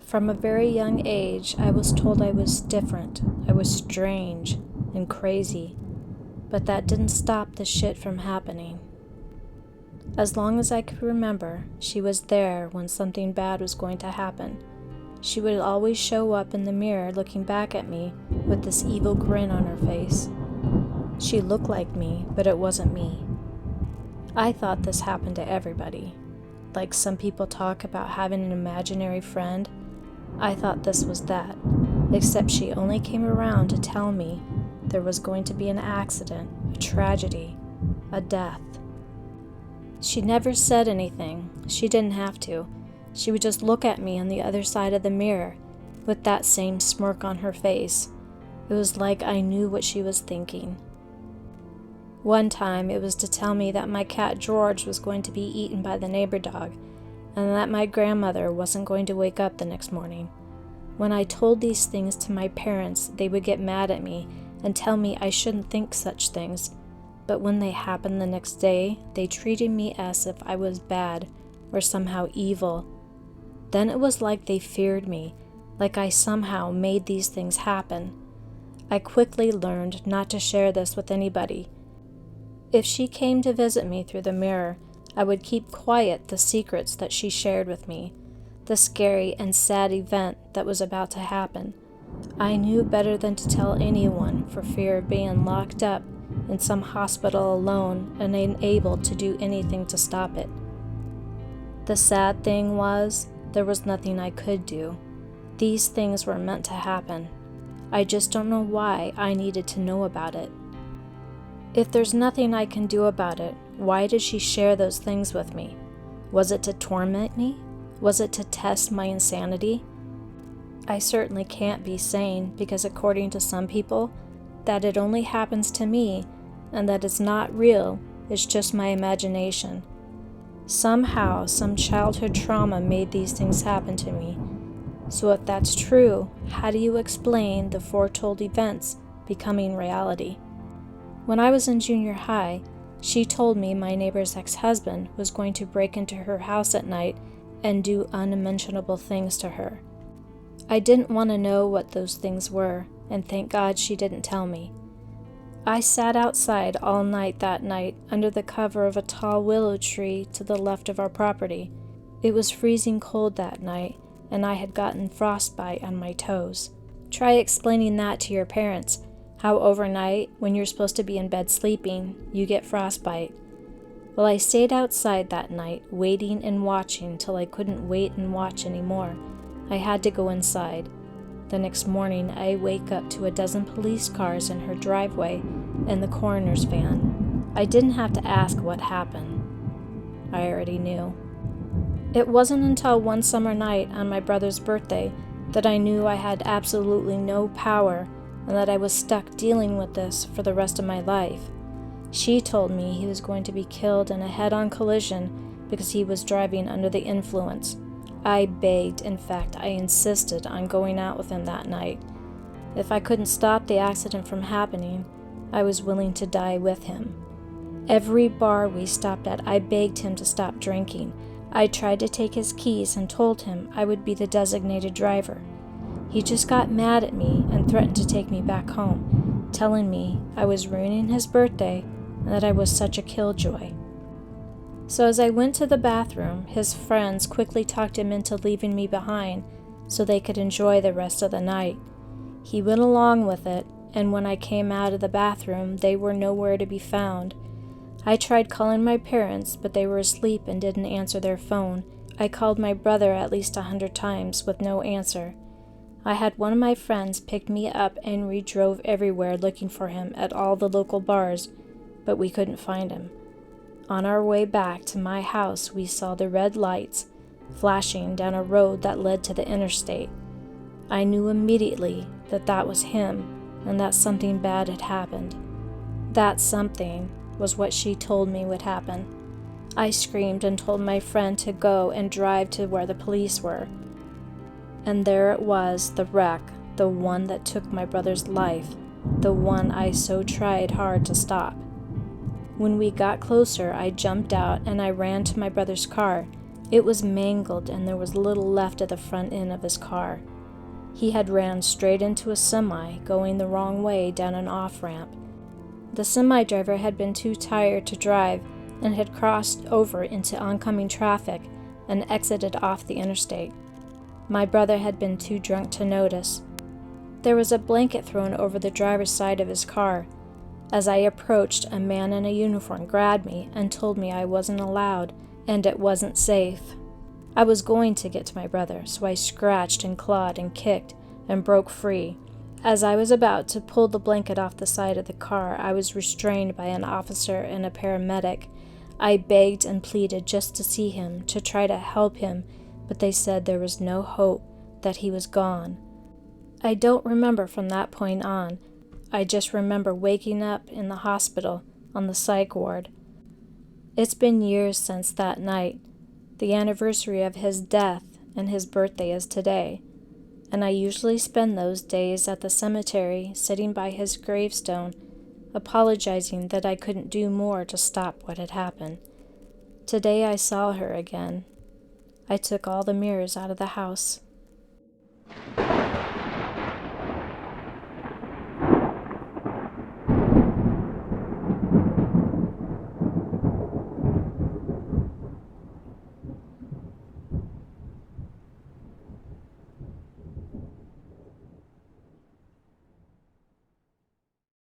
From a very young age, I was told I was different, I was strange and crazy, but that didn't stop the shit from happening. As long as I could remember, she was there when something bad was going to happen. She would always show up in the mirror looking back at me with this evil grin on her face. She looked like me, but it wasn't me. I thought this happened to everybody. Like some people talk about having an imaginary friend, I thought this was that, except she only came around to tell me there was going to be an accident, a tragedy, a death. She never said anything. She didn't have to. She would just look at me on the other side of the mirror with that same smirk on her face. It was like I knew what she was thinking. One time it was to tell me that my cat George was going to be eaten by the neighbor dog and that my grandmother wasn't going to wake up the next morning. When I told these things to my parents, they would get mad at me and tell me I shouldn't think such things. But when they happened the next day, they treated me as if I was bad or somehow evil. Then it was like they feared me, like I somehow made these things happen. I quickly learned not to share this with anybody. If she came to visit me through the mirror, I would keep quiet the secrets that she shared with me, the scary and sad event that was about to happen. I knew better than to tell anyone for fear of being locked up in some hospital alone and unable to do anything to stop it. The sad thing was, there was nothing I could do. These things were meant to happen. I just don't know why I needed to know about it. If there's nothing I can do about it, why did she share those things with me? Was it to torment me? Was it to test my insanity? I certainly can't be sane because according to some people, that it only happens to me and that it's not real, it's just my imagination. Somehow, some childhood trauma made these things happen to me. So if that's true, how do you explain the foretold events becoming reality? When I was in junior high, she told me my neighbor's ex-husband was going to break into her house at night and do unmentionable things to her. I didn't want to know what those things were, and thank God she didn't tell me. I sat outside all night that night under the cover of a tall willow tree to the left of our property. It was freezing cold that night, and I had gotten frostbite on my toes. Try explaining that to your parents, how overnight, when you're supposed to be in bed sleeping, you get frostbite. Well, I stayed outside that night, waiting and watching till I couldn't wait and watch anymore. I had to go inside. The next morning, I wake up to a dozen police cars in her driveway and the coroner's van. I didn't have to ask what happened. I already knew. It wasn't until one summer night on my brother's birthday that I knew I had absolutely no power and that I was stuck dealing with this for the rest of my life. She told me he was going to be killed in a head-on collision because he was driving under the influence. I begged, in fact, I insisted on going out with him that night. If I couldn't stop the accident from happening, I was willing to die with him. Every bar we stopped at, I begged him to stop drinking. I tried to take his keys and told him I would be the designated driver. He just got mad at me and threatened to take me back home, telling me I was ruining his birthday and that I was such a killjoy. So as I went to the bathroom, his friends quickly talked him into leaving me behind so they could enjoy the rest of the night. He went along with it, and when I came out of the bathroom, they were nowhere to be found. I tried calling my parents, but they were asleep and didn't answer their phone. I called my brother at least 100 times with no answer. I had one of my friends pick me up and we drove everywhere looking for him at all the local bars, but we couldn't find him. On our way back to my house, we saw the red lights flashing down a road that led to the interstate. I knew immediately that that was him and that something bad had happened. That something was what she told me would happen. I screamed and told my friend to go and drive to where the police were. And there it was, the wreck, the one that took my brother's life, the one I so tried hard to stop. When we got closer, I jumped out and I ran to my brother's car. It was mangled and there was little left of the front end of his car. He had ran straight into a semi going the wrong way down an off-ramp. The semi driver had been too tired to drive and had crossed over into oncoming traffic and exited off the interstate. My brother had been too drunk to notice. There was a blanket thrown over the driver's side of his car. As I approached, a man in a uniform grabbed me and told me I wasn't allowed and it wasn't safe. I was going to get to my brother, so I scratched and clawed and kicked and broke free. As I was about to pull the blanket off the side of the car, I was restrained by an officer and a paramedic. I begged and pleaded just to see him, to try to help him, but they said there was no hope, that he was gone. I don't remember from that point on. I just remember waking up in the hospital on the psych ward. It's been years since that night. The anniversary of his death and his birthday is today, and I usually spend those days at the cemetery sitting by his gravestone, apologizing that I couldn't do more to stop what had happened. Today I saw her again. I took all the mirrors out of the house.